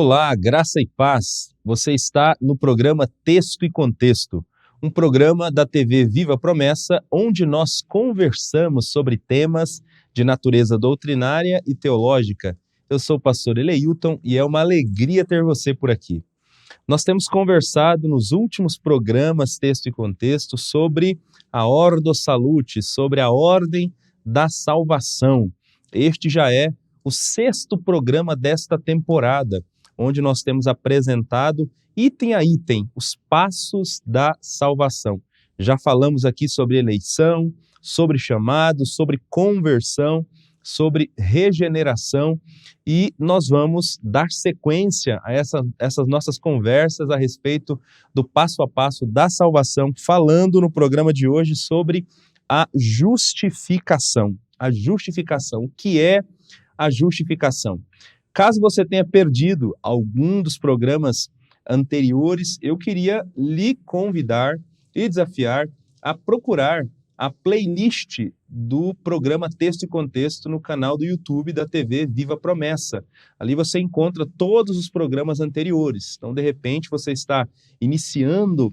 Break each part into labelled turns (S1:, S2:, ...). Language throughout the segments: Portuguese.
S1: Olá, graça e paz. Você está no programa Texto e Contexto, um programa da TV Viva Promessa, onde nós conversamos sobre temas de natureza doutrinária e teológica. Eu sou o pastor Eleilton e é uma alegria ter você por aqui. Nós temos conversado nos últimos programas Texto e Contexto sobre a Ordo Salutis, sobre a ordem da salvação. Este já é o 6º programa desta temporada, onde nós temos apresentado item a item os passos da salvação. Já falamos aqui sobre eleição, sobre chamado, sobre conversão, sobre regeneração, e nós vamos dar sequência a essas nossas conversas a respeito do passo a passo da salvação, falando no programa de hoje sobre a justificação. A justificação. O que é a justificação? Caso você tenha perdido algum dos programas anteriores, eu queria lhe convidar e desafiar a procurar a playlist do programa Texto e Contexto no canal do YouTube da TV Viva Promessa. Ali você encontra todos os programas anteriores. Então, de repente, você está iniciando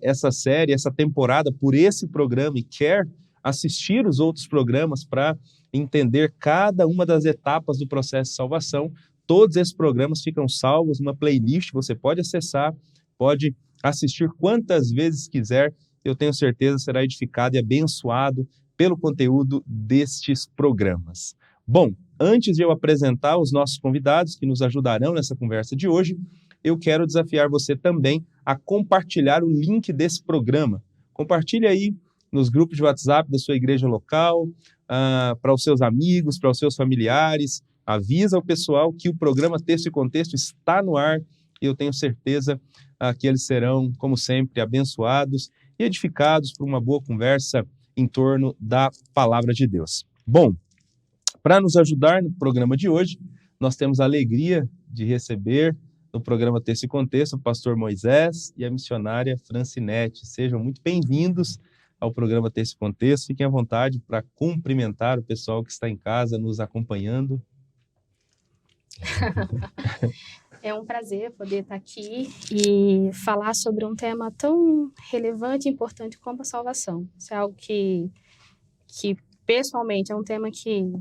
S1: essa série, essa temporada por esse programa e quer assistir os outros programas para entender cada uma das etapas do processo de salvação. Todos esses programas ficam salvos numa playlist, você pode acessar, pode assistir quantas vezes quiser. Eu tenho certeza será edificado e abençoado pelo conteúdo destes programas. Bom, antes de eu apresentar os nossos convidados que nos ajudarão nessa conversa de hoje, eu quero desafiar você também a compartilhar o link desse programa. Compartilhe aí nos grupos de WhatsApp da sua igreja local, para os seus amigos, para os seus familiares. Avisa o pessoal que o programa Texto e Contexto está no ar e eu tenho certeza que eles serão, como sempre, abençoados e edificados por uma boa conversa em torno da Palavra de Deus. Bom, para nos ajudar no programa de hoje, nós temos a alegria de receber no programa Texto e Contexto o pastor Moisés e a missionária Francinete. Sejam muito bem-vindos ao programa Texto e Contexto. Fiquem à vontade para cumprimentar o pessoal que está em casa nos acompanhando.
S2: É um prazer poder estar aqui e falar sobre um tema tão relevante e importante como a salvação. Isso é algo que pessoalmente, é um tema que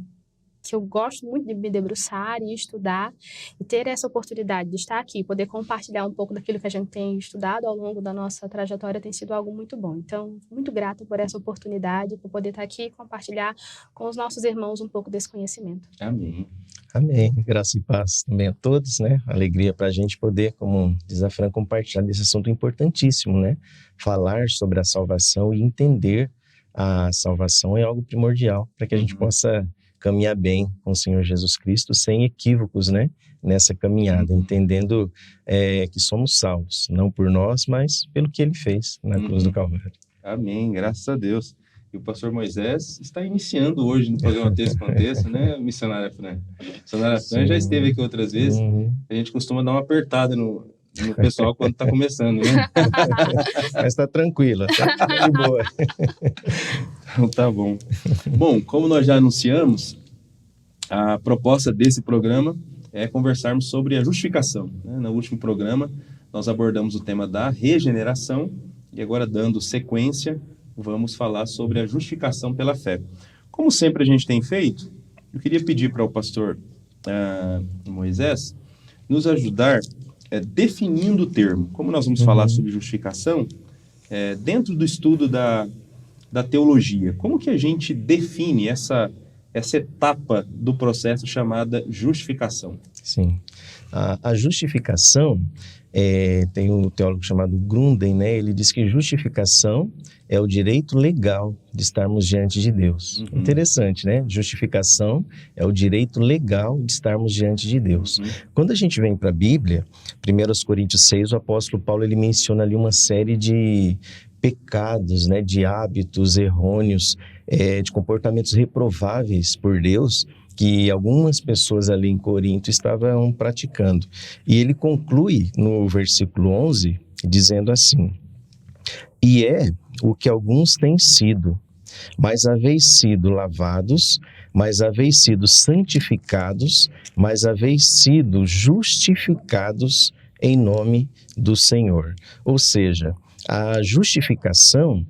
S2: eu gosto muito de me debruçar e estudar, e ter essa oportunidade de estar aqui, poder compartilhar um pouco daquilo que a gente tem estudado ao longo da nossa trajetória tem sido algo muito bom. Então, muito grata por essa oportunidade, por poder estar aqui e compartilhar com os nossos irmãos um pouco desse conhecimento.
S1: Amém.
S3: Amém. Graça e paz também a todos, né? Alegria para a gente poder, como diz a Fran, compartilhar desse assunto importantíssimo, né? Falar sobre a salvação e entender a salvação é algo primordial para que a gente possa caminhar bem com o Senhor Jesus Cristo, sem equívocos, né? Nessa caminhada, entendendo que somos salvos, não por nós, mas pelo que Ele fez na cruz do Calvário.
S1: Amém, graças a Deus. E o pastor Moisés está iniciando hoje no programa Texto e Contexto, né, missionária Fran? A missionária Fran já esteve aqui outras vezes. A gente costuma dar uma apertada no pessoal quando está começando, né?
S3: Mas está tranquila, está de boa.
S1: Então tá bom. Bom, como nós já anunciamos, a proposta desse programa é conversarmos sobre a justificação, né? No último programa, nós abordamos o tema da regeneração e agora, dando sequência, vamos falar sobre a justificação pela fé. Como sempre a gente tem feito, eu queria pedir para o pastor Moisés nos ajudar definindo o termo. Como nós vamos falar sobre justificação, dentro do estudo da teologia, como que a gente define essa etapa do processo chamada justificação?
S3: Sim. A justificação, tem um teólogo chamado Gründen, né? Ele diz que justificação é o direito legal de estarmos diante de Deus. Interessante, né? Justificação é o direito legal de estarmos diante de Deus. Quando a gente vem para a Bíblia, 1 Coríntios 6, o apóstolo Paulo ele menciona ali uma série de pecados, né? De hábitos errôneos, de comportamentos reprováveis por Deus, que algumas pessoas ali em Corinto estavam praticando. E ele conclui no versículo 11, dizendo assim: e é o que alguns têm sido, mas haveis sido lavados, mas haveis sido santificados, mas haveis sido justificados em nome do Senhor. Ou seja, a justificação,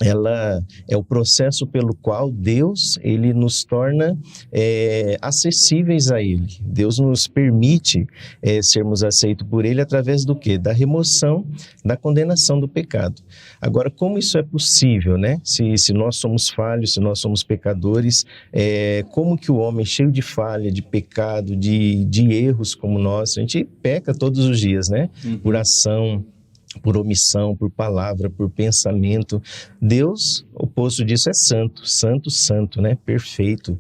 S3: ela é o processo pelo qual Deus, ele nos torna acessíveis a Ele. Deus nos permite sermos aceitos por Ele através do quê? Da remoção da condenação do pecado. Agora, como isso é possível, né? Se nós somos falhos, se nós somos pecadores, como que o homem cheio de falha, de pecado, de erros como nós, a gente peca todos os dias, né? Por ação, por omissão, por palavra, por pensamento. Deus, o oposto disso é santo, santo, santo, né? Perfeito.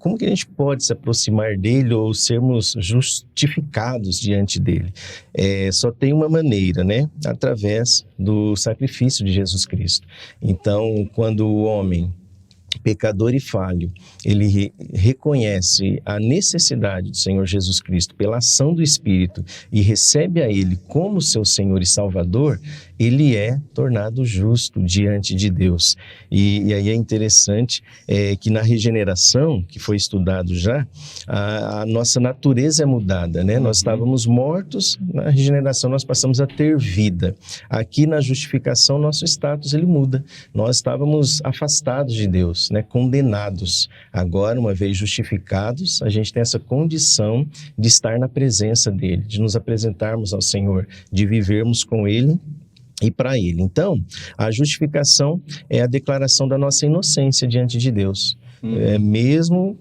S3: Como que a gente pode se aproximar dele ou sermos justificados diante dele? Só tem uma maneira, né? Através do sacrifício de Jesus Cristo. Então, quando o homem pecador e falho, ele reconhece a necessidade do Senhor Jesus Cristo pela ação do Espírito e recebe a Ele como seu Senhor e Salvador, ele é tornado justo diante de Deus. E aí é interessante que na regeneração, que foi estudado já, a nossa natureza é mudada, né? Nós estávamos mortos, na regeneração nós passamos a ter vida. Aqui na justificação, nosso status ele muda. Nós estávamos afastados de Deus, né? Condenados. Agora, uma vez justificados, a gente tem essa condição de estar na presença dele, de nos apresentarmos ao Senhor, de vivermos com ele e para Ele. Então, a justificação é a declaração da nossa inocência diante de Deus. Mesmo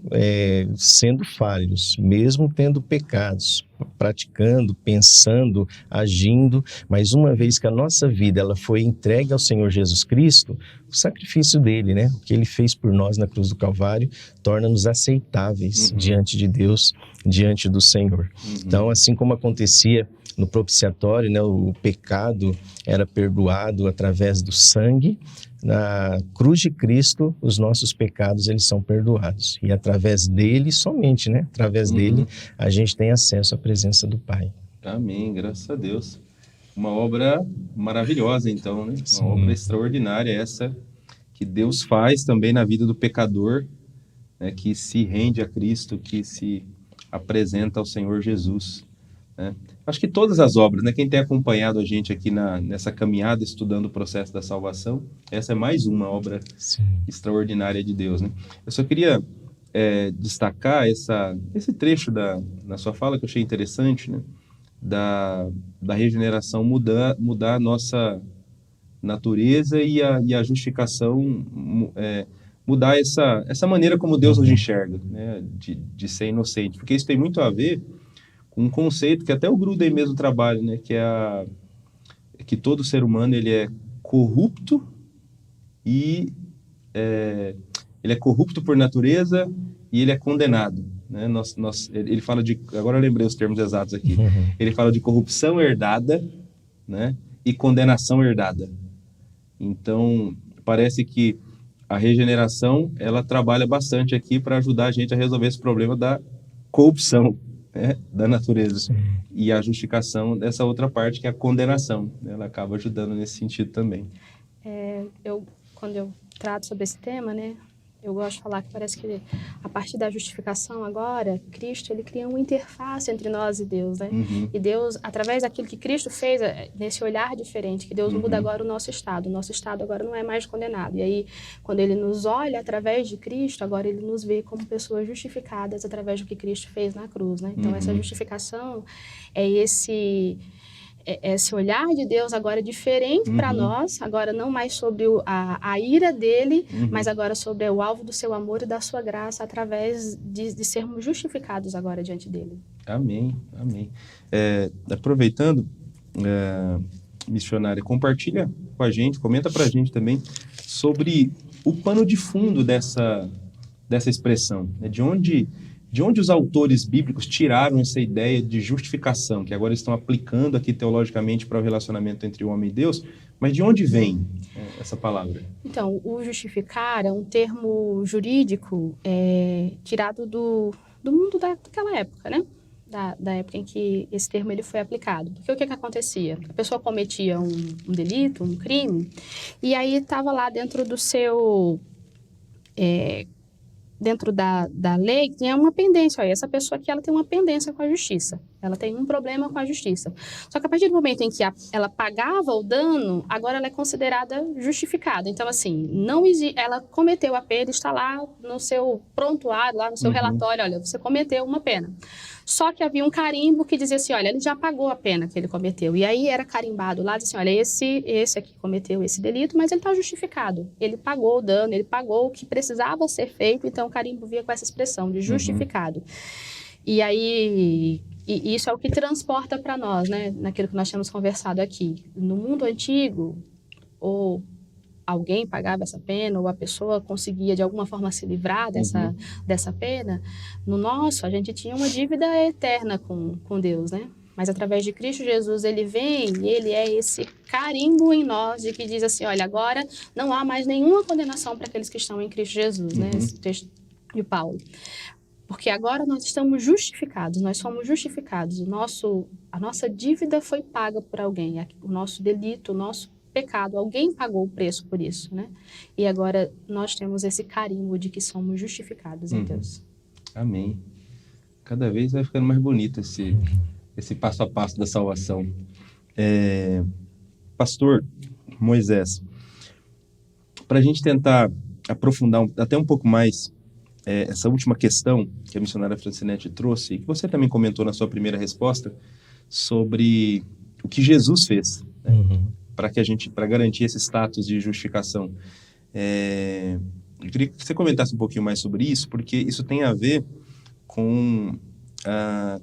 S3: sendo falhos, mesmo tendo pecados, praticando, pensando, agindo, mas uma vez que a nossa vida ela foi entregue ao Senhor Jesus Cristo, o sacrifício dele, né? O que ele fez por nós na cruz do Calvário, torna-nos aceitáveis diante de Deus, diante do Senhor. Então, assim como acontecia no propiciatório, né, o pecado era perdoado através do sangue. Na cruz de Cristo, os nossos pecados eles são perdoados. E através dele somente, né? Através dele, a gente tem acesso à presença do Pai.
S1: Amém, graças a Deus. Uma obra maravilhosa, então, né?
S3: Sim.
S1: Uma obra extraordinária essa que Deus faz também na vida do pecador, né, que se rende a Cristo, que se apresenta ao Senhor Jesus, né? Acho que todas as obras, né? Quem tem acompanhado a gente aqui nessa caminhada, estudando o processo da salvação, essa é mais uma obra extraordinária de Deus, né? Eu só queria destacar esse trecho na sua fala que eu achei interessante, né? Da regeneração mudar a nossa natureza e a justificação mudar essa maneira como Deus nos enxerga, né? De ser inocente, porque isso tem muito a ver um conceito que até o Gruden mesmo trabalha, né, que que todo ser humano ele é corrupto e ele é corrupto por natureza e ele é condenado, né? Ele fala agora eu lembrei os termos exatos aqui. Ele fala de corrupção herdada, né, e condenação herdada. Então parece que a regeneração ela trabalha bastante aqui para ajudar a gente a resolver esse problema da corrupção, da natureza. Sim. E a justificação dessa outra parte, que é a condenação, né? Ela acaba ajudando nesse sentido também.
S2: Quando eu trato sobre esse tema, né, eu gosto de falar que parece que a partir da justificação agora, Cristo, ele cria uma interface entre nós e Deus, né? E Deus, através daquilo que Cristo fez, nesse olhar diferente, que Deus muda agora o nosso estado agora não é mais condenado. E aí, quando ele nos olha através de Cristo, agora ele nos vê como pessoas justificadas através do que Cristo fez na cruz, né? Então, essa justificação é esse olhar de Deus agora diferente para nós, agora não mais sobre a ira dele, mas agora sobre o alvo do seu amor e da sua graça, através de sermos justificados agora diante dele.
S1: Amém, amém. Aproveitando, missionária, compartilha com a gente, comenta para a gente também sobre o pano de fundo dessa expressão, né? De onde os autores bíblicos tiraram essa ideia de justificação, que agora estão aplicando aqui teologicamente para o relacionamento entre o homem e Deus, mas de onde vem essa palavra?
S2: Então, o justificar é um termo jurídico tirado do mundo daquela época, né? da época em que esse termo ele foi aplicado. Porque o que acontecia? A pessoa cometia um delito, um crime, e aí estava lá dentro do seu... dentro da lei, tinha uma pendência. Olha, essa pessoa aqui ela tem uma pendência com a justiça. Ela tem um problema com a justiça. Só que a partir do momento em que ela pagava o dano, agora ela é considerada justificada. Então, assim, ela cometeu a pena, está lá no seu prontuário, lá no seu relatório, olha, você cometeu uma pena. Só que havia um carimbo que dizia assim, olha, ele já pagou a pena que ele cometeu. E aí era carimbado lá, dizia assim, olha, esse aqui cometeu esse delito, mas ele está justificado. Ele pagou o dano, ele pagou o que precisava ser feito, então o carimbo via com essa expressão de justificado. E aí... E isso é o que transporta para nós, né? Naquilo que nós temos conversado aqui. No mundo antigo, ou alguém pagava essa pena, ou a pessoa conseguia de alguma forma se livrar dessa pena. No nosso, a gente tinha uma dívida eterna com Deus, né? Mas através de Cristo Jesus, ele vem e ele é esse carimbo em nós de que diz assim, olha, agora não há mais nenhuma condenação para aqueles que estão em Cristo Jesus, né? Esse texto de Paulo. Porque agora nós estamos justificados, nós somos justificados. A nossa dívida foi paga por alguém, o nosso delito, o nosso pecado, alguém pagou o preço por isso, né? E agora nós temos esse carimbo de que somos justificados em Deus.
S1: Amém. Cada vez vai ficando mais bonito esse passo a passo da salvação. Pastor Moisés, para a gente tentar aprofundar até um pouco mais essa última questão que a missionária Francinete trouxe, e que você também comentou na sua primeira resposta, sobre o que Jesus fez, né? Para garantir esse status de justificação. Eu queria que você comentasse um pouquinho mais sobre isso, porque isso tem a ver com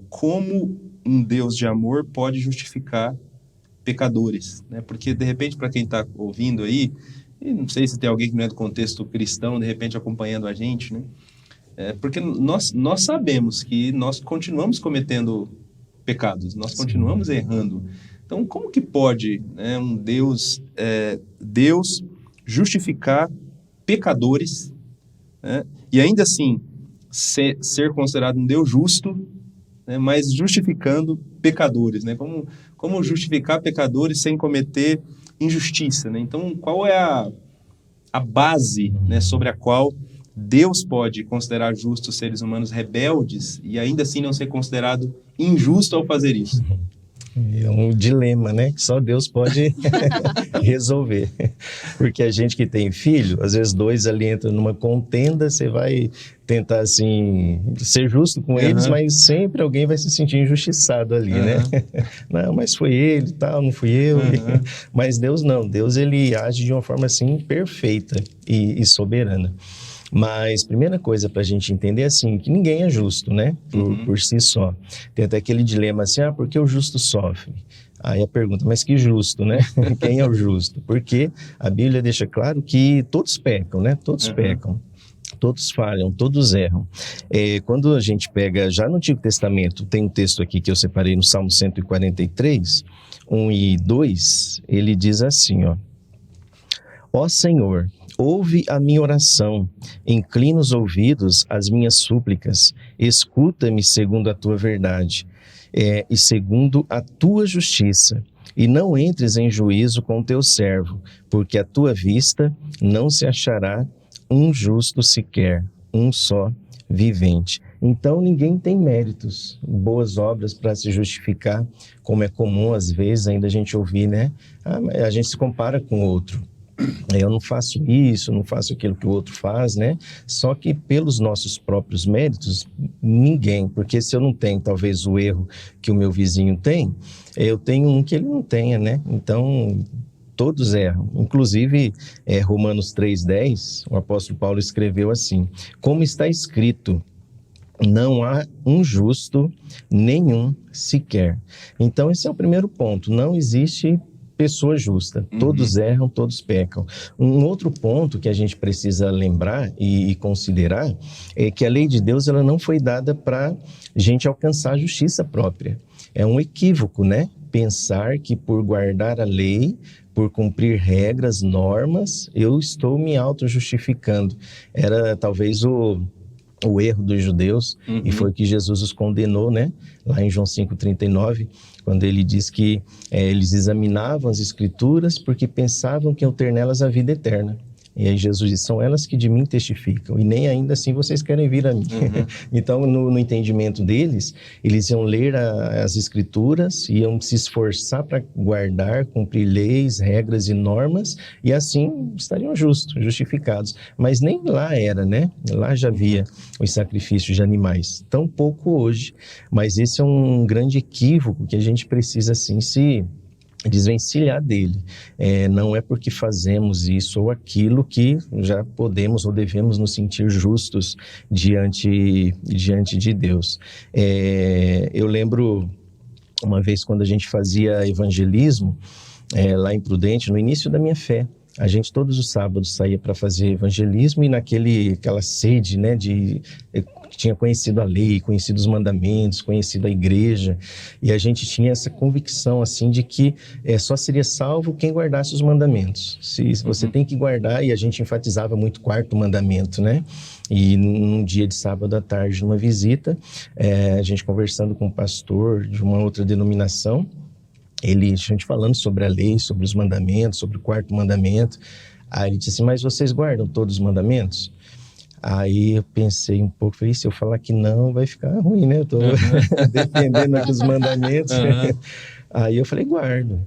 S1: como um Deus de amor pode justificar pecadores, né? Porque, de repente, para quem está ouvindo aí, e não sei se tem alguém que não é do contexto cristão, de repente, acompanhando a gente, né? Porque nós sabemos que nós continuamos cometendo pecados, nós continuamos errando. Então, como que pode, né, um Deus justificar pecadores, né, e ainda assim ser considerado um Deus justo, né, mas justificando pecadores, né? Como justificar pecadores sem cometer injustiça, né? Então, qual é a base, né, sobre a qual Deus pode considerar justos seres humanos rebeldes e ainda assim não ser considerado injusto ao fazer isso?
S3: É um dilema, né? Que só Deus pode resolver. Porque a gente que tem filho, às vezes dois ali entram numa contenda, você vai tentar, assim, ser justo com eles, mas sempre alguém vai se sentir injustiçado ali, né? Não, mas foi ele e tal, não fui eu. Mas Deus não. Deus, ele age de uma forma, assim, perfeita e soberana. Mas, primeira coisa para a gente entender é assim, que ninguém é justo, né? Por si só. Tem até aquele dilema assim, por que o justo sofre? Aí a pergunta, mas que justo, né? Quem é o justo? Porque a Bíblia deixa claro que todos pecam, né? Todos pecam. Todos falham, todos erram. Quando a gente pega, já no Antigo Testamento, tem um texto aqui que eu separei no Salmo 143, 1 e 2, ele diz assim, ó Senhor, ouve a minha oração, inclina os ouvidos às minhas súplicas, escuta-me segundo a tua verdade e segundo a tua justiça, e não entres em juízo com o teu servo, porque à tua vista não se achará um justo sequer, um só vivente. Então ninguém tem méritos, boas obras para se justificar, como é comum às vezes ainda a gente ouvir, né? A gente se compara com o outro. Eu não faço isso, não faço aquilo que o outro faz, né? Só que pelos nossos próprios méritos, ninguém, porque se eu não tenho talvez o erro que o meu vizinho tem, eu tenho um que ele não tenha, né? Então, todos erram. Inclusive, Romanos 3,10, o apóstolo Paulo escreveu assim, como está escrito, não há um justo, nenhum sequer. Então, esse é o primeiro ponto, não existe pessoa justa, todos erram, todos pecam. Um outro ponto que a gente precisa lembrar e considerar é que a lei de Deus ela não foi dada para a gente alcançar a justiça própria. É um equívoco, né? Pensar que por guardar a lei, por cumprir regras, normas, eu estou me auto-justificando. Era talvez o erro dos judeus,
S1: Uhum.
S3: e foi que Jesus os condenou, né? Lá em João 5,39, quando ele diz que eles examinavam as escrituras porque pensavam que iam ter nelas a vida eterna. E aí Jesus diz, são elas que de mim testificam, e nem ainda assim vocês querem vir a mim.
S1: Uhum.
S3: Então, no entendimento deles, eles iam ler as escrituras, iam se esforçar para guardar, cumprir leis, regras e normas, e assim estariam justificados. Mas nem lá era, né? Lá já havia os sacrifícios de animais. Tão pouco hoje. Mas esse é um grande equívoco que a gente precisa, assim, se desvencilhar dele. Não é porque fazemos isso ou aquilo que já podemos ou devemos nos sentir justos diante de Deus. Eu lembro uma vez quando a gente fazia evangelismo lá em Prudente, no início da minha fé. A gente todos os sábados saía para fazer evangelismo e aquela sede, né, que tinha conhecido a lei, conhecido os mandamentos, conhecido a igreja, e a gente tinha essa convicção assim de que só seria salvo quem guardasse os mandamentos. Se você tem que guardar, e a gente enfatizava muito o quarto mandamento, né? E num dia de sábado à tarde, numa visita, a gente conversando com um pastor de uma outra denominação, a gente falando sobre a lei, sobre os mandamentos, sobre o quarto mandamento. Aí ele disse assim, mas vocês guardam todos os mandamentos? Aí eu pensei um pouco, falei, se eu falar que não, vai ficar ruim, né? Eu tô defendendo aqui os mandamentos. Aí eu falei, guardo.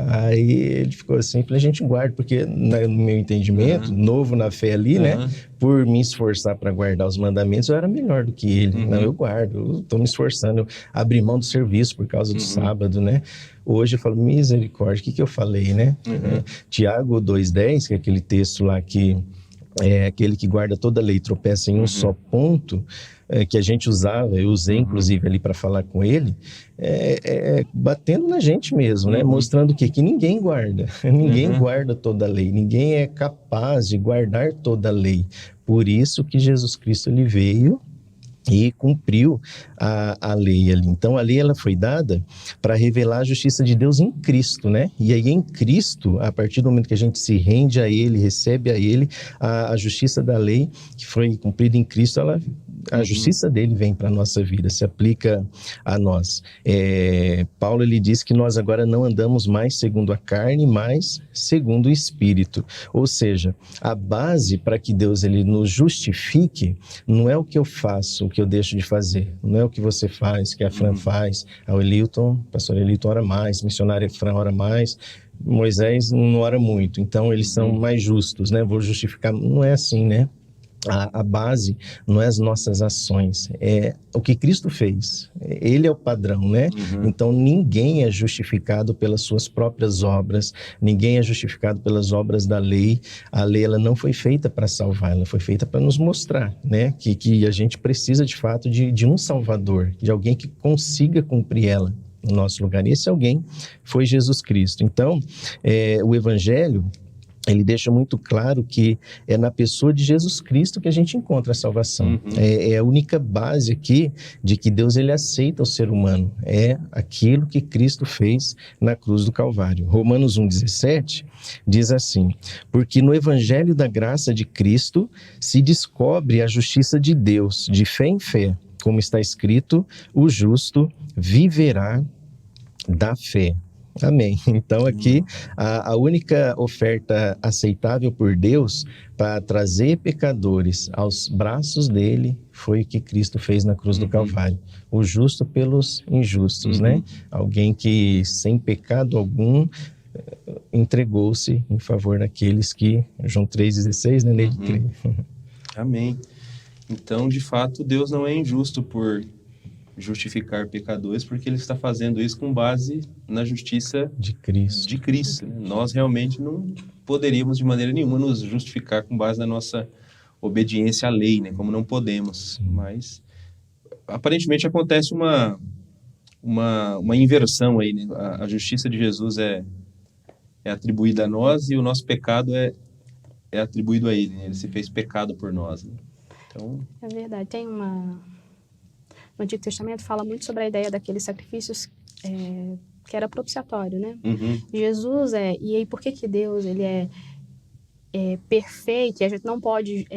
S3: Aí ele ficou assim, falei, a gente guarda, porque no meu entendimento, novo na fé ali, né? Por me esforçar para guardar os mandamentos, eu era melhor do que ele. Não, eu guardo, eu estou me esforçando, eu abri mão do serviço por causa do sábado, né? Hoje eu falo, misericórdia, o que eu falei, né? Tiago 2,10, que é aquele texto lá que aquele que guarda toda a lei tropeça em um só ponto, que a gente usava, eu usei inclusive ali para falar com ele, batendo na gente mesmo, né? Mostrando o quê? Que ninguém guarda, ninguém guarda toda a lei, ninguém é capaz de guardar toda a lei. Por isso que Jesus Cristo ele veio e cumpriu a lei ali. Então, a lei ela foi dada para revelar a justiça de Deus em Cristo, né? E aí, em Cristo, a partir do momento que a gente se rende a Ele, recebe a Ele, a justiça da lei que foi cumprida em Cristo, a justiça dele vem para a nossa vida, se aplica a nós. Paulo, ele diz que nós agora não andamos mais segundo a carne, mas segundo o Espírito. Ou seja, a base para que Deus ele nos justifique não é o que eu faço, o que eu deixo de fazer. Não é o que você faz, que a Fran faz. O pastor Elilton ora mais, missionário Efran ora mais, Moisés não ora muito. Então, eles são mais justos, né? Vou justificar. Não é assim, né? A base não é as nossas ações, é o que Cristo fez. Ele é o padrão, né? Então, ninguém é justificado pelas suas próprias obras, ninguém é justificado pelas obras da lei. A lei ela não foi feita para salvar, ela foi feita para nos mostrar, né? Que a gente precisa, de fato, de um Salvador, de alguém que consiga cumprir ela no nosso lugar. E esse alguém foi Jesus Cristo. Então, o Evangelho, ele deixa muito claro que é na pessoa de Jesus Cristo que a gente encontra a salvação. É a única base aqui de que Deus ele aceita o ser humano. É aquilo que Cristo fez na cruz do Calvário. Romanos 1,17 diz assim, porque no Evangelho da graça de Cristo se descobre a justiça de Deus, de fé em fé, como está escrito, o justo viverá da fé. Amém. Então aqui a única oferta aceitável por Deus para trazer pecadores aos braços dele foi o que Cristo fez na cruz do Calvário. O justo pelos injustos, né? Alguém que sem pecado algum entregou-se em favor daqueles que, João 3,16, né? Nele crê.
S1: Amém. Então, de fato, Deus não é injusto por justificar pecadores, porque ele está fazendo isso com base na justiça
S3: de Cristo.
S1: Né? Nós realmente não poderíamos de maneira nenhuma nos justificar com base na nossa obediência à lei, né? Como não podemos. Mas aparentemente acontece uma inversão aí, né? A justiça de Jesus é atribuída a nós e o nosso pecado é atribuído a ele, né? Ele se fez pecado por nós, né? Então...
S2: É verdade. Tem no Antigo Testamento fala muito sobre a ideia daqueles sacrifícios que era propiciatório, né? Jesus e aí por que Deus ele é perfeito e a gente não pode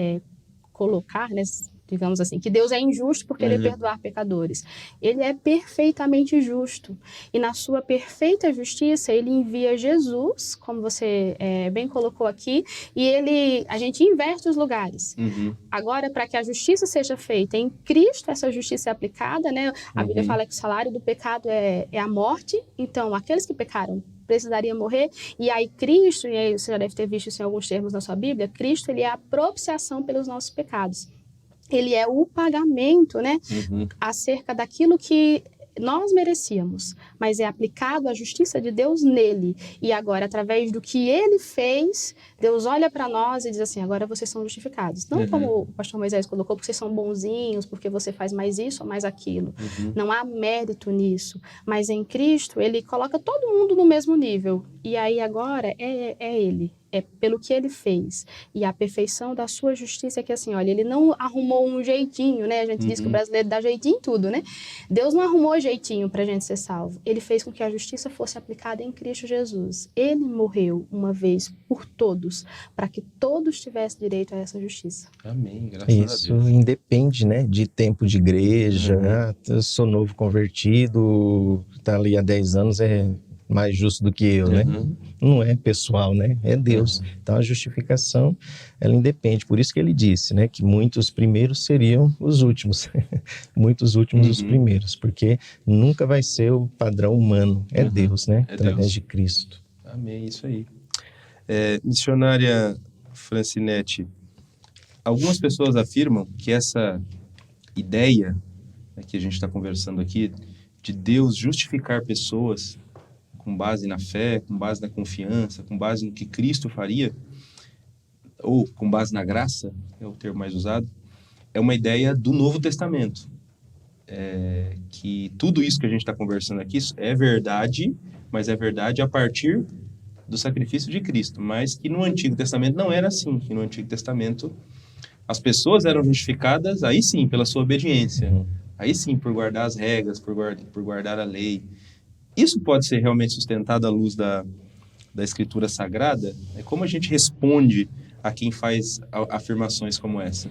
S2: colocar, né, digamos assim, que Deus é injusto por querer perdoar pecadores. Ele é perfeitamente justo. E na sua perfeita justiça, ele envia Jesus, como você bem colocou aqui, e a gente inverte os lugares. Agora, para que a justiça seja feita em Cristo, essa justiça é aplicada, né? A Bíblia fala que o salário do pecado é a morte. Então, aqueles que pecaram precisariam morrer. E aí Cristo, e aí você já deve ter visto isso em alguns termos na sua Bíblia, Cristo, ele é a propiciação pelos nossos pecados. Ele é o pagamento, né, acerca daquilo que nós merecíamos, mas é aplicado a justiça de Deus nele. E agora, através do que ele fez, Deus olha para nós e diz assim, agora vocês são justificados. Não como o pastor Moisés colocou, porque vocês são bonzinhos, porque você faz mais isso ou mais aquilo. Não há mérito nisso. Mas em Cristo, ele coloca todo mundo no mesmo nível. E aí agora é ele. É pelo que ele fez. E a perfeição da sua justiça é que assim, olha, ele não arrumou um jeitinho, né? A gente diz que o brasileiro dá jeitinho em tudo, né? Deus não arrumou jeitinho pra gente ser salvo. Ele fez com que a justiça fosse aplicada em Cristo Jesus. Ele morreu uma vez por todos, para que todos tivessem direito a essa justiça.
S1: Amém, graças a Deus.
S3: Isso independe, né, de tempo de igreja. Eu sou novo convertido, tá ali há 10 anos, é mais justo do que eu, né? Não é pessoal, né? É Deus. Então a justificação, ela independe. Por isso que ele disse, né, que muitos primeiros seriam os últimos. Muitos últimos os primeiros, porque nunca vai ser o padrão humano. É Deus, né? Através de Cristo.
S1: Amém, isso aí. Missionária Francinete, algumas pessoas afirmam que essa ideia, né, que a gente está conversando aqui, de Deus justificar pessoas com base na fé, com base na confiança, com base no que Cristo faria, ou com base na graça, é o termo mais usado, é uma ideia do Novo Testamento. Que tudo isso que a gente está conversando aqui é verdade, mas é verdade a partir do sacrifício de Cristo, mas que no Antigo Testamento não era assim, que no Antigo Testamento as pessoas eram justificadas, aí sim, pela sua obediência, aí sim, por guardar as regras, por guardar a lei. Isso pode ser realmente sustentado à luz da Escritura Sagrada? Como a gente responde a quem faz afirmações como essa?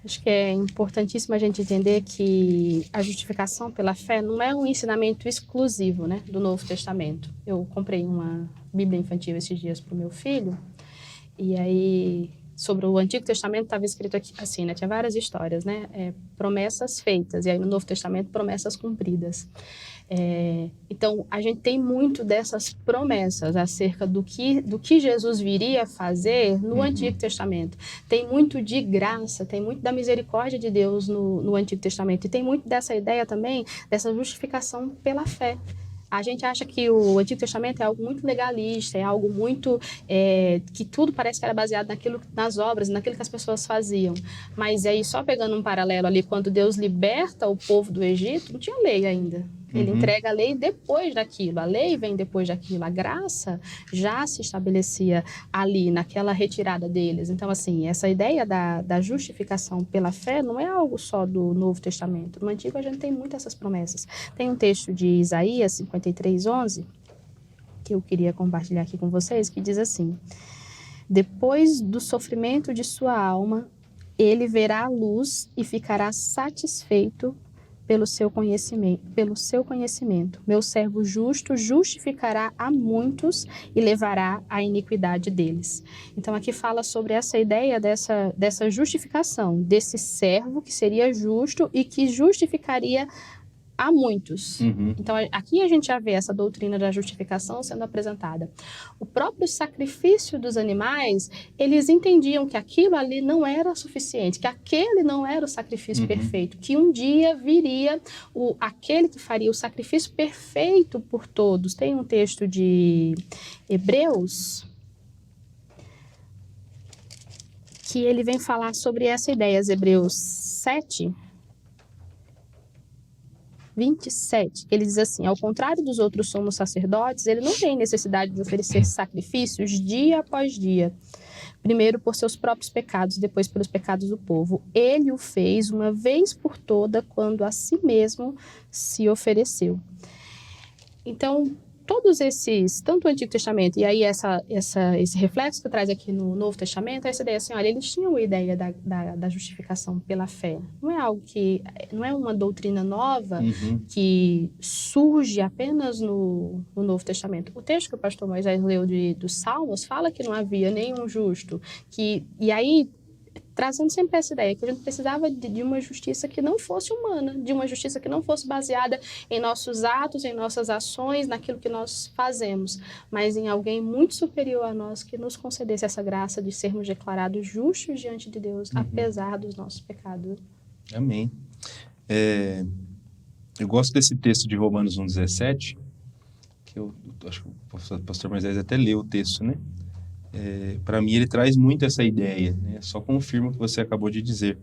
S2: Acho que é importantíssimo a gente entender que a justificação pela fé não é um ensinamento exclusivo, né, do Novo Testamento. Eu comprei uma Bíblia infantil esses dias para o meu filho, e aí sobre o Antigo Testamento estava escrito aqui, assim, né, tinha várias histórias, né, promessas feitas, e aí no Novo Testamento promessas cumpridas. Então, a gente tem muito dessas promessas acerca do que Jesus viria fazer no Antigo Testamento. Tem muito de graça, tem muito da misericórdia de Deus no Antigo Testamento. E tem muito dessa ideia também, dessa justificação pela fé. A gente acha que o Antigo Testamento é algo muito legalista, é algo muito... que tudo parece que era baseado nas obras, naquilo que as pessoas faziam. Mas aí, só pegando um paralelo ali, quando Deus liberta o povo do Egito, não tinha lei ainda. Ele entrega a lei depois daquilo, a lei vem depois daquilo, a graça já se estabelecia ali, naquela retirada deles. Então, assim, essa ideia da justificação pela fé não é algo só do Novo Testamento. No Antigo a gente tem muitas essas promessas. Tem um texto de Isaías 53:11, que eu queria compartilhar aqui com vocês, que diz assim: depois do sofrimento de sua alma, ele verá a luz e ficará satisfeito pelo seu conhecimento. Meu servo justo justificará a muitos e levará a iniquidade deles. Então, aqui fala sobre essa ideia dessa justificação, desse servo que seria justo e que justificaria a muitos. Então, aqui a gente já vê essa doutrina da justificação sendo apresentada. O próprio sacrifício dos animais, eles entendiam que aquilo ali não era suficiente, que aquele não era o sacrifício perfeito, que um dia viria aquele que faria o sacrifício perfeito por todos. Tem um texto de Hebreus que ele vem falar sobre essa ideia, Hebreus 7:27, ele diz assim: ao contrário dos outros sumos sacerdotes, ele não tem necessidade de oferecer sacrifícios dia após dia, primeiro por seus próprios pecados, depois pelos pecados do povo. Ele o fez uma vez por toda, quando a si mesmo se ofereceu. Então, todos esses, tanto o Antigo Testamento e aí esse reflexo que traz aqui no Novo Testamento, essa ideia assim, olha, eles tinham a ideia da justificação pela fé. Não é algo que, não é uma doutrina nova que surge apenas no Novo Testamento. O texto que o pastor Moisés leu dos Salmos fala que não havia nenhum justo, e aí trazendo sempre essa ideia, que a gente precisava de uma justiça que não fosse humana, de uma justiça que não fosse baseada em nossos atos, em nossas ações, naquilo que nós fazemos, mas em alguém muito superior a nós que nos concedesse essa graça de sermos declarados justos diante de Deus, apesar dos nossos pecados.
S1: Amém. Eu gosto desse texto de Romanos 1,17, que eu acho que o pastor Moisés até leu o texto, né? Para mim ele traz muito essa ideia, né? Só confirma o que você acabou de dizer.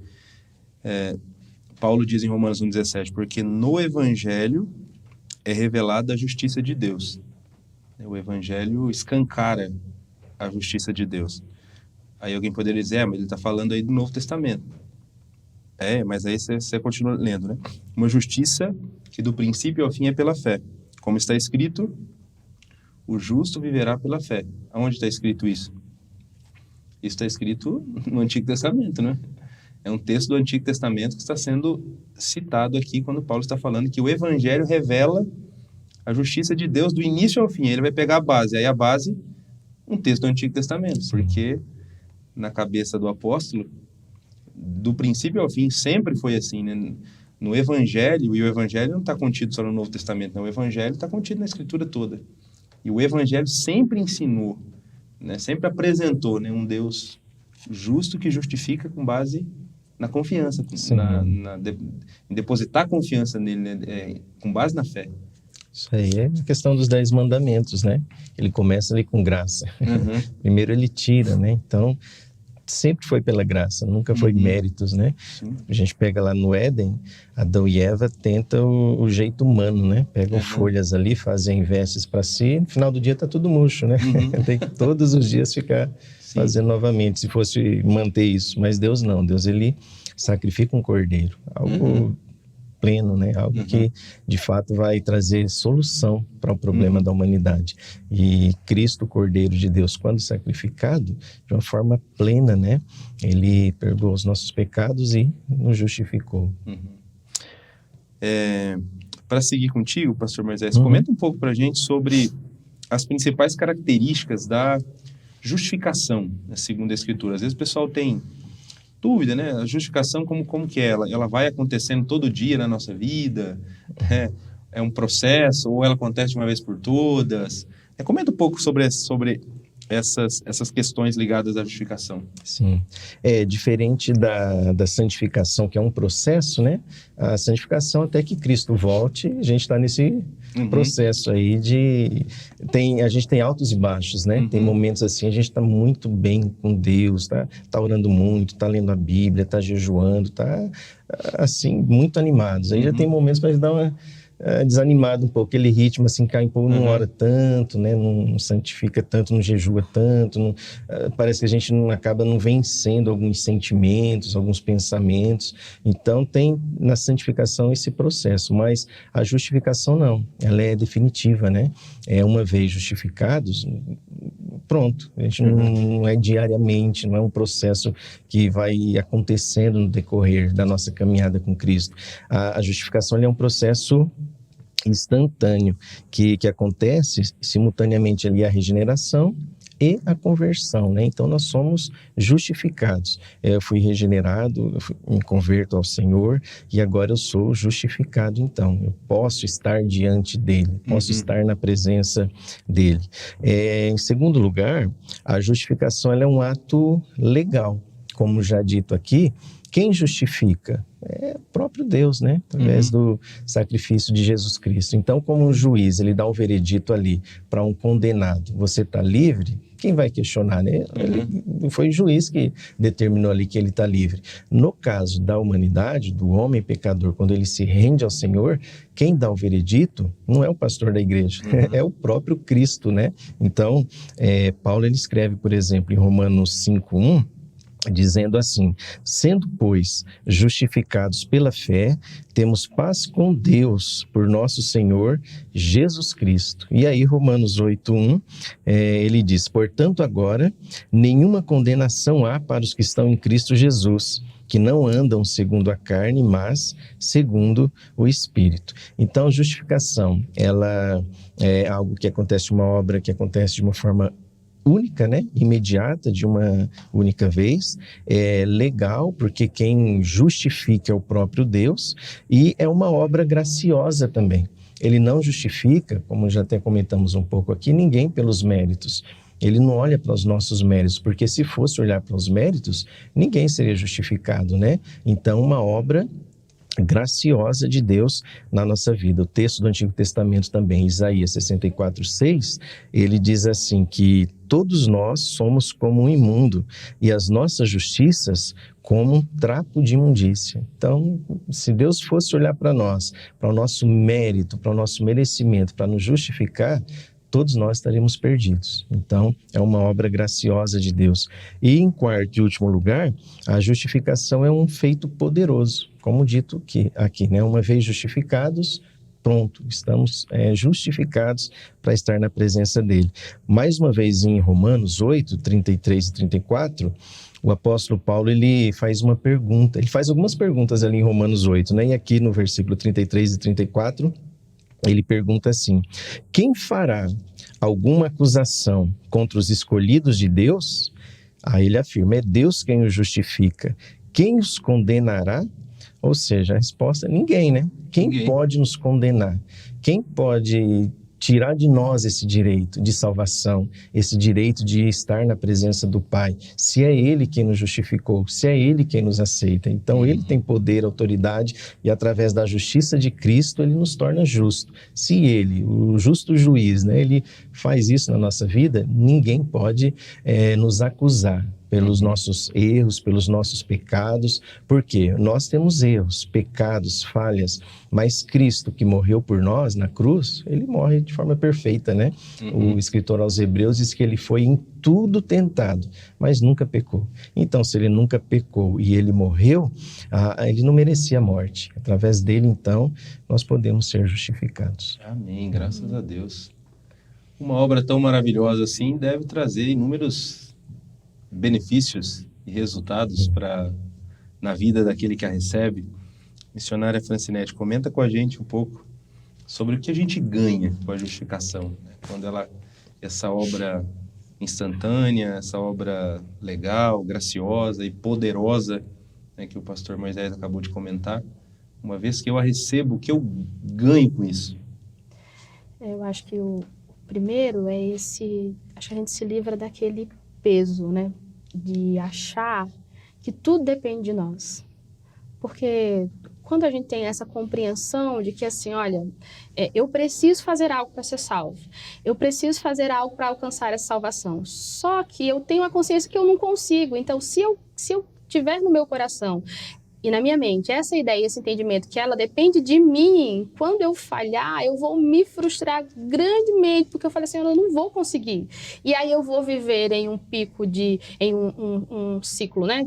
S1: Paulo diz em Romanos 1,17, porque no Evangelho é revelada a justiça de Deus. O Evangelho escancara a justiça de Deus. Aí alguém poderia dizer, mas ele está falando aí do Novo Testamento. Mas aí você continua lendo, né? Uma justiça que do princípio ao fim é pela fé. Como está escrito, o justo viverá pela fé. Aonde está escrito isso? Isso está escrito no Antigo Testamento, né? É um texto do Antigo Testamento que está sendo citado aqui quando Paulo está falando que o Evangelho revela a justiça de Deus do início ao fim. Ele vai pegar a base. Aí a base, um texto do Antigo Testamento. Porque na cabeça do apóstolo, do princípio ao fim, sempre foi assim, né? No Evangelho, e o Evangelho não está contido só no Novo Testamento, não. O Evangelho está contido na Escritura toda. E o Evangelho sempre ensinou, né, sempre apresentou, né, um Deus justo que justifica com base na confiança, em depositar confiança nele, né, com base na fé.
S3: Isso aí é a questão dos 10 mandamentos, né? Ele começa ali com graça. Primeiro ele tira, né? Então, sempre foi pela graça, nunca foi méritos, né? A gente pega lá no Éden, Adão e Eva tentam o jeito humano, né? Pegam folhas ali, fazem vestes para si, no final do dia tá tudo murcho, né? Tem que todos os dias ficar fazendo novamente, se fosse manter isso. Mas Deus não, Deus ele sacrifica um cordeiro, algo pleno, né? Algo que de fato vai trazer solução para o problema da humanidade. E Cristo, o Cordeiro de Deus, quando sacrificado, de uma forma plena, né? Ele perdoou os nossos pecados e nos justificou.
S1: Para seguir contigo, pastor Moisés, comenta um pouco para a gente sobre as principais características da justificação, segundo a Escritura. Às vezes o pessoal tem dúvida, né? A justificação, como que é? Ela vai acontecendo todo dia na nossa vida? É um processo? Ou ela acontece de uma vez por todas? Comenta um pouco sobre essas questões ligadas à justificação.
S3: Sim. É diferente da santificação, que é um processo, né? A santificação, até que Cristo volte, a gente está nesse processo aí a gente tem altos e baixos, né? Tem momentos assim, a gente está muito bem com Deus, tá orando muito, tá lendo a Bíblia, tá jejuando, tá assim, muito animados. Aí já tem momentos para dar uma desanimado um pouco, aquele ritmo assim, cai um pouco, não ora tanto, né? Não santifica tanto, não jejua tanto, parece que a gente acaba não vencendo alguns sentimentos, alguns pensamentos. Então tem na santificação esse processo, mas a justificação não, ela é definitiva, né? Uma vez justificados, pronto, a gente não é diariamente, não é um processo que vai acontecendo no decorrer da nossa caminhada com Cristo. A justificação é um processo instantâneo, que acontece simultaneamente ali a regeneração e a conversão, né? Então nós somos justificados. Eu fui regenerado, me converto ao Senhor e agora eu sou justificado. Então eu posso estar diante dele, posso estar na presença dele. Em segundo lugar, a justificação ela é um ato legal, como já dito aqui. Quem justifica? É o próprio Deus, né? Através do sacrifício de Jesus Cristo. Então, como um juiz, ele dá um veredito ali para um condenado. Você está livre? Quem vai questionar, né? Foi o juiz que determinou ali que ele está livre. No caso da humanidade, do homem pecador, quando ele se rende ao Senhor, quem dá o veredito não é o pastor da igreja, é o próprio Cristo, né? Então, Paulo ele escreve, por exemplo, em Romanos 5:1, dizendo assim: sendo, pois, justificados pela fé, temos paz com Deus por nosso Senhor Jesus Cristo. E aí Romanos 8:1, ele diz: portanto agora, nenhuma condenação há para os que estão em Cristo Jesus, que não andam segundo a carne, mas segundo o Espírito. Então, justificação, ela é algo que acontece, uma obra que acontece de uma forma única, né? Imediata, de uma única vez. É legal, porque quem justifica é o próprio Deus, e é uma obra graciosa também. Ele não justifica, como já até comentamos um pouco aqui, ninguém pelos méritos. Ele não olha para os nossos méritos, porque se fosse olhar para os méritos, ninguém seria justificado, né? Então, uma obra graciosa de Deus na nossa vida. O texto do Antigo Testamento também, Isaías 64:6, ele diz assim, que todos nós somos como um imundo e as nossas justiças como um trapo de imundícia. Então, se Deus fosse olhar para nós, para o nosso mérito, para o nosso merecimento, para nos justificar, todos nós estaríamos perdidos. Então, é uma obra graciosa de Deus. E em quarto e último lugar, a justificação é um feito poderoso, como dito aqui, né? Uma vez justificados, pronto, estamos justificados para estar na presença dele. Mais uma vez em Romanos 8, 33 e 34, o apóstolo Paulo, ele faz uma pergunta, ele faz algumas perguntas ali em Romanos 8, né? E aqui no versículo 33 e 34, ele pergunta assim: quem fará alguma acusação contra os escolhidos de Deus? Aí ele afirma: é Deus quem os justifica. Quem os condenará? Ou seja, a resposta é ninguém, né? Quem pode nos condenar? Quem pode tirar de nós esse direito de salvação, esse direito de estar na presença do Pai, se é Ele quem nos justificou, se é Ele quem nos aceita? Então, Ele tem poder, autoridade, e através da justiça de Cristo, Ele nos torna justo. Se Ele, o justo juiz, né, Ele faz isso na nossa vida, ninguém pode nos acusar pelos nossos erros, pelos nossos pecados, porque nós temos erros, pecados, falhas, mas Cristo, que morreu por nós na cruz, ele morre de forma perfeita, né? O escritor aos Hebreus diz que ele foi em tudo tentado, mas nunca pecou. Então, se ele nunca pecou e ele morreu, ele não merecia a morte. Através dele, então, nós podemos ser justificados.
S1: Amém, graças a Deus. Uma obra tão maravilhosa assim deve trazer inúmeros benefícios e resultados na vida daquele que a recebe. Missionária Francinete, comenta com a gente um pouco sobre o que a gente ganha com a justificação, né? Quando essa obra instantânea, essa obra legal, graciosa e poderosa, né, que o pastor Moisés acabou de comentar, uma vez que eu a recebo, o que eu ganho com isso?
S2: Eu acho que o primeiro é acho que a gente se livra daquele peso, né, de achar que tudo depende de nós. Porque quando a gente tem essa compreensão de que, assim, olha, eu preciso fazer algo para ser salvo, eu preciso fazer algo para alcançar essa salvação, só que eu tenho a consciência que eu não consigo. Então, se eu tiver no meu coração e na minha mente essa ideia, esse entendimento que ela depende de mim, quando eu falhar, eu vou me frustrar grandemente, porque eu falei assim, eu não vou conseguir. E aí eu vou viver em um pico em um ciclo, né,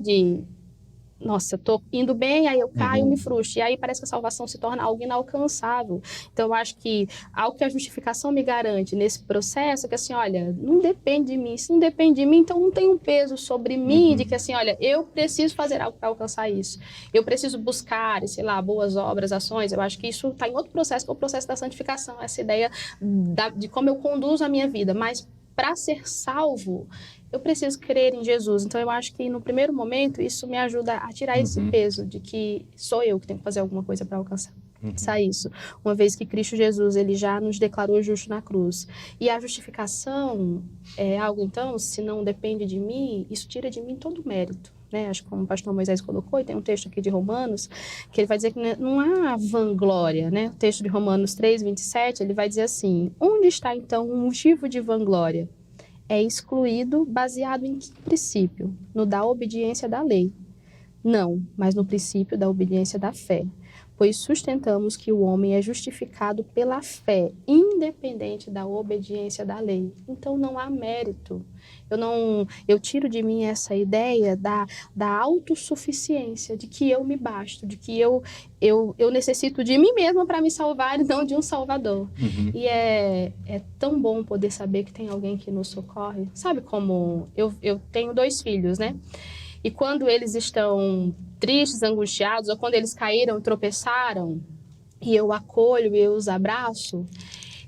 S2: nossa, eu tô indo bem, aí eu caio, me frustro. E aí parece que a salvação se torna algo inalcançável. Então, eu acho que algo que a justificação me garante nesse processo é que, assim, olha, não depende de mim. Se não depende de mim, então não tem um peso sobre mim de que, assim, olha, eu preciso fazer algo para alcançar isso. Eu preciso buscar, sei lá, boas obras, ações. Eu acho que isso está em outro processo, que é o processo da santificação. Essa ideia de como eu conduzo a minha vida. Mas para ser salvo, eu preciso crer em Jesus. Então, eu acho que no primeiro momento, isso me ajuda a tirar esse peso de que sou eu que tenho que fazer alguma coisa para alcançar isso. Uma vez que Cristo Jesus, ele já nos declarou justo na cruz. E a justificação é algo, então, se não depende de mim, isso tira de mim todo o mérito. Né? Acho que como o pastor Moisés colocou, e tem um texto aqui de Romanos, que ele vai dizer que não há vanglória, né? O texto de Romanos 3:27, ele vai dizer assim: onde está, então, o motivo de vanglória? É excluído baseado em que princípio? No da obediência da lei? Não, mas no princípio da obediência da fé. pois sustentamos que o homem é justificado pela fé, independente da obediência da lei. Então não há mérito. Eu tiro de mim essa ideia da autossuficiência, de que eu me basto, de que eu necessito de mim mesma para me salvar e não de um salvador. E é tão bom poder saber que tem alguém que nos socorre. Sabe como eu tenho 2 filhos, né? E quando eles estão tristes, angustiados, ou quando eles caíram, tropeçaram, e eu acolho e eu os abraço,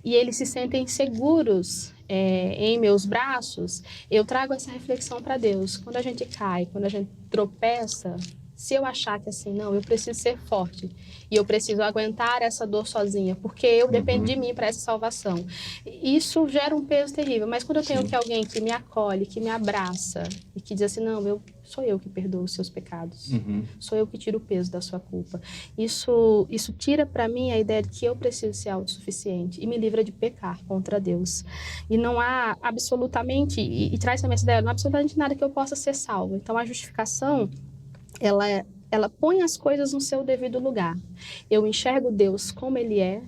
S2: e eles se sentem seguros em meus braços, eu trago essa reflexão para Deus. Quando a gente cai, quando a gente tropeça, se eu achar que assim, não, eu preciso ser forte e eu preciso aguentar essa dor sozinha, porque eu dependo de mim para essa salvação. Isso gera um peso terrível, mas quando eu tenho que alguém que me acolhe, que me abraça e que diz assim, não, sou eu que perdoo os seus pecados, sou eu que tiro o peso da sua culpa. Isso tira para mim a ideia de que eu preciso ser autossuficiente e me livra de pecar contra Deus. E não há absolutamente, e traz também essa ideia, não há absolutamente nada que eu possa ser salvo. Então a justificação, ela põe as coisas no seu devido lugar. Eu enxergo Deus como Ele é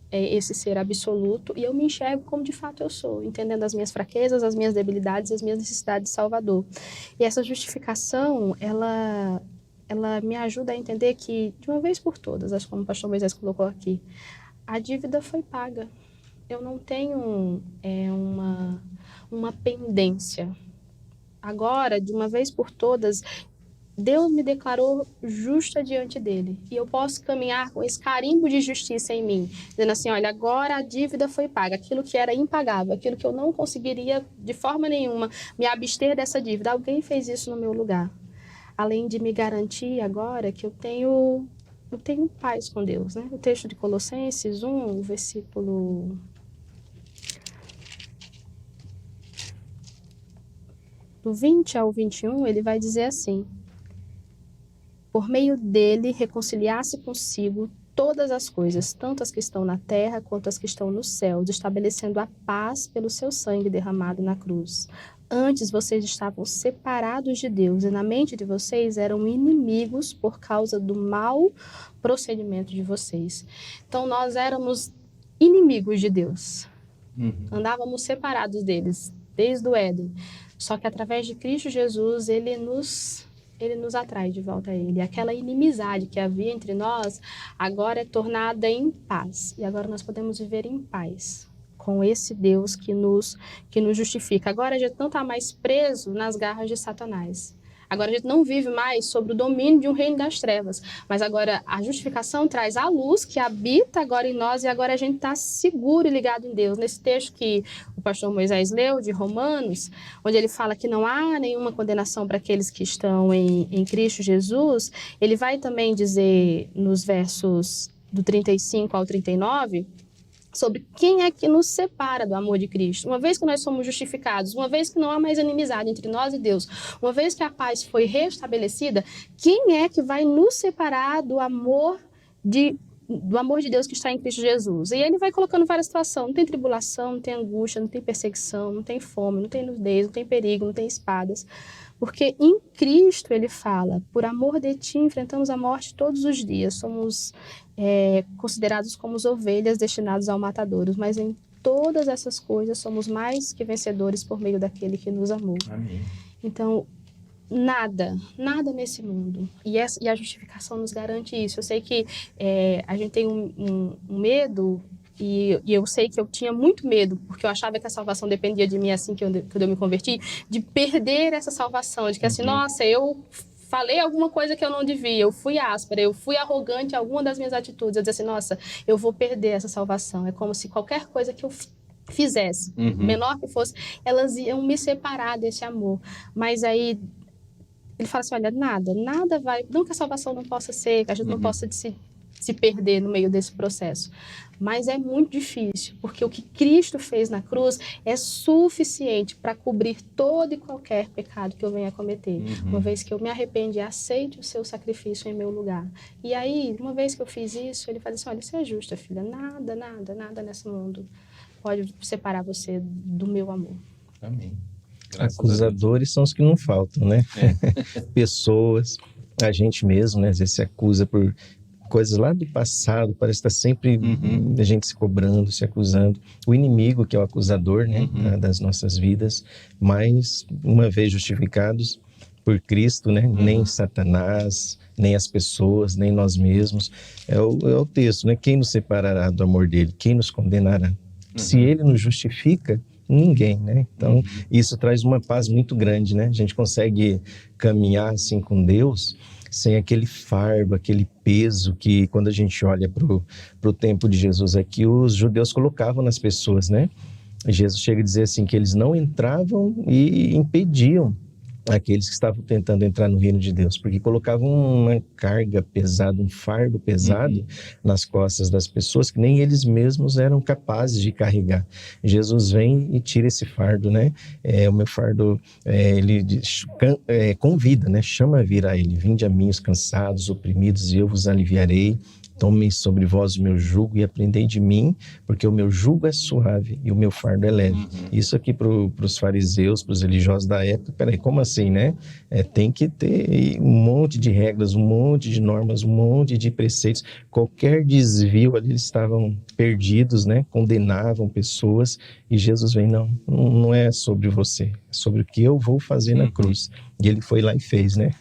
S2: esse ser absoluto, e eu me enxergo como de fato eu sou, entendendo as minhas fraquezas, as minhas debilidades, as minhas necessidades de Salvador. E essa justificação, ela me ajuda a entender que, de uma vez por todas, acho que como o pastor Moisés colocou aqui, a dívida foi paga. Eu não tenho uma pendência. Agora, de uma vez por todas, Deus me declarou justa diante dele. E eu posso caminhar com esse carimbo de justiça em mim, dizendo assim, olha, agora a dívida foi paga. Aquilo que era impagável, aquilo que eu não conseguiria de forma nenhuma me abster dessa dívida. Alguém fez isso no meu lugar. Além de me garantir agora que eu tenho paz com Deus, né? O texto de Colossenses 1, versículo... do 20 ao 21, ele vai dizer assim: por meio dele reconciliar-se consigo todas as coisas, tanto as que estão na terra quanto as que estão nos céus, estabelecendo a paz pelo seu sangue derramado na cruz. Antes vocês estavam separados de Deus e na mente de vocês eram inimigos por causa do mau procedimento de vocês. Então nós éramos inimigos de Deus. Andávamos separados deles, desde o Éden. Só que através de Cristo Jesus, ele nos atrai de volta a Ele. Aquela inimizade que havia entre nós, agora é tornada em paz. E agora nós podemos viver em paz com esse Deus que nos justifica. Agora a gente não está mais preso nas garras de Satanás. Agora a gente não vive mais sob o domínio de um reino das trevas. Mas agora a justificação traz a luz que habita agora em nós e agora a gente está seguro e ligado em Deus. Nesse texto que o pastor Moisés leu, de Romanos, onde ele fala que não há nenhuma condenação para aqueles que estão em Cristo Jesus, ele vai também dizer nos versos do 35 ao 39... sobre quem é que nos separa do amor de Cristo. Uma vez que nós somos justificados, uma vez que não há mais inimizade entre nós e Deus, uma vez que a paz foi restabelecida, quem é que vai nos separar do amor de Deus que está em Cristo Jesus? E ele vai colocando várias situações. Não tem tribulação, não tem angústia, não tem perseguição, não tem fome, não tem nudez, não tem perigo, não tem espadas. Porque em Cristo ele fala, por amor de ti enfrentamos a morte todos os dias, somos considerados como ovelhas destinadas ao matadouro, mas em todas essas coisas somos mais que vencedores por meio daquele que nos amou. Amém. Então, nada nesse mundo, e a justificação nos garante isso. Eu sei que a gente tem um medo, e eu sei que eu tinha muito medo, porque eu achava que a salvação dependia de mim assim que eu me converti, de perder essa salvação, de que assim, nossa, eu falei alguma coisa que eu não devia, eu fui áspera, eu fui arrogante em alguma das minhas atitudes, eu dizia assim, nossa, eu vou perder essa salvação. É como se qualquer coisa que eu fizesse, menor que fosse, elas iam me separar desse amor. Mas aí ele fala assim, olha, nada vai, não que a salvação não possa ser, que a gente não possa se perder no meio desse processo. Mas é muito difícil, porque o que Cristo fez na cruz é suficiente para cobrir todo e qualquer pecado que eu venha a cometer. Uma vez que eu me arrependo e aceite o seu sacrifício em meu lugar. E aí, uma vez que eu fiz isso, ele fala assim, olha, você é justa, filha, nada nesse mundo pode separar você do meu amor.
S1: Amém.
S3: Acusadores são os que não faltam, né? Pessoas, a gente mesmo, né? Às vezes se acusa por coisas lá do passado, parece estar sempre a gente se cobrando, se acusando. O inimigo, que é o acusador, né, das nossas vidas, mas uma vez justificados por Cristo, né, nem Satanás, nem as pessoas, nem nós mesmos. É o texto, né? Quem nos separará do amor dele? Quem nos condenará? Se ele nos justifica, ninguém, né? Então, isso traz uma paz muito grande, né? A gente consegue caminhar assim com Deus sem aquele fardo, aquele peso que, quando a gente olha para o tempo de Jesus aqui, os judeus colocavam nas pessoas, né? Jesus chega a dizer assim, que eles não entravam e impediam aqueles que estavam tentando entrar no reino de Deus, porque colocavam uma carga pesada, um fardo pesado nas costas das pessoas que nem eles mesmos eram capazes de carregar. Jesus vem e tira esse fardo, né? O meu fardo, ele convida, né? Chama a vir a ele. Vinde a mim os cansados, oprimidos, e eu vos aliviarei. Tomem sobre vós o meu jugo e aprendei de mim, porque o meu jugo é suave e o meu fardo é leve. Isso aqui para os fariseus, para os religiosos da época, peraí, como assim, né? Tem que ter um monte de regras, um monte de normas, um monte de preceitos. Qualquer desvio ali, eles estavam perdidos, né? Condenavam pessoas, e Jesus vem, não é sobre você, é sobre o que eu vou fazer na cruz. E ele foi lá e fez, né?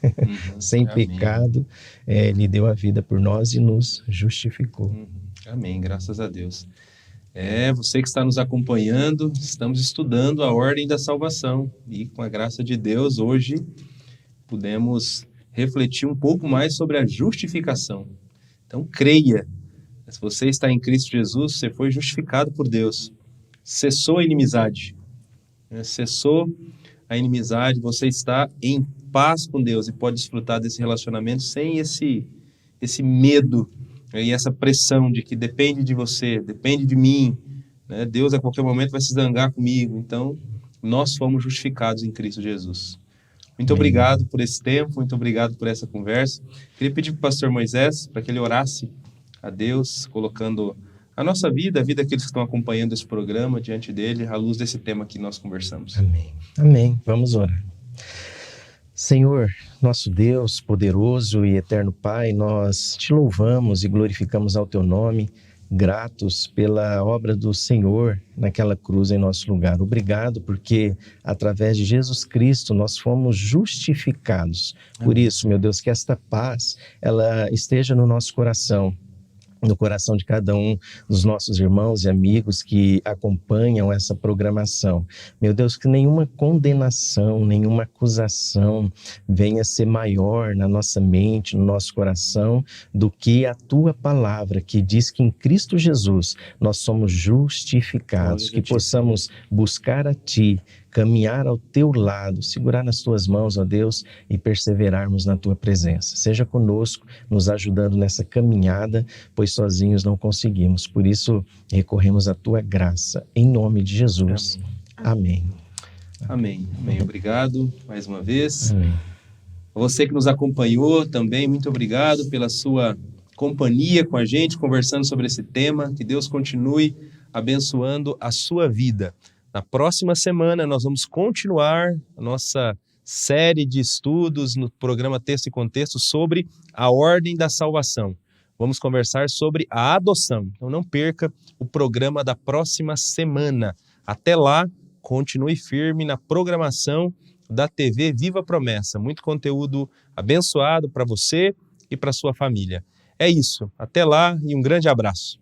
S3: Sem pecado, ele deu a vida por nós e nos justificou.
S1: Amém, graças a Deus. Você que está nos acompanhando, estamos estudando a ordem da salvação. E com a graça de Deus, hoje pudemos refletir um pouco mais sobre a justificação. Então, creia. Se você está em Cristo Jesus, você foi justificado por Deus. Cessou a inimizade. Cessou a inimizade, você está em paz com Deus e pode desfrutar desse relacionamento sem esse medo e essa pressão de que depende de você, depende de mim, né? Deus a qualquer momento vai se zangar comigo. Então, nós fomos justificados em Cristo Jesus. Muito obrigado por esse tempo, muito obrigado por essa conversa. Queria pedir para o pastor Moisés para que ele orasse a Deus, colocando a nossa vida, a vida daqueles que estão acompanhando esse programa diante dele, à luz desse tema que nós conversamos.
S3: Amém. Amém. Vamos orar. Senhor, nosso Deus, poderoso e eterno Pai, nós te louvamos e glorificamos ao teu nome, gratos pela obra do Senhor naquela cruz em nosso lugar. Obrigado porque através de Jesus Cristo nós fomos justificados. Por isso, meu Deus, que esta paz ela esteja no nosso coração, no coração de cada um dos nossos irmãos e amigos que acompanham essa programação. Meu Deus, que nenhuma condenação, nenhuma acusação venha ser maior na nossa mente, no nosso coração, do que a Tua palavra, que diz que em Cristo Jesus nós somos justificados, que possamos buscar a Ti, caminhar ao Teu lado, segurar nas Tuas mãos, ó Deus, e perseverarmos na Tua presença. Seja conosco, nos ajudando nessa caminhada, pois sozinhos não conseguimos. Por isso, recorremos à Tua graça, em nome de Jesus. Amém.
S1: Amém. Amém. Obrigado mais uma vez.
S3: Amém.
S1: Você que nos acompanhou também, muito obrigado pela sua companhia com a gente, conversando sobre esse tema. Que Deus continue abençoando a sua vida. Na próxima semana, nós vamos continuar a nossa série de estudos no programa Texto e Contexto sobre a ordem da salvação. Vamos conversar sobre a adoção. Então não perca o programa da próxima semana. Até lá, continue firme na programação da TV Viva Promessa. Muito conteúdo abençoado para você e para sua família. É isso. Até lá e um grande abraço.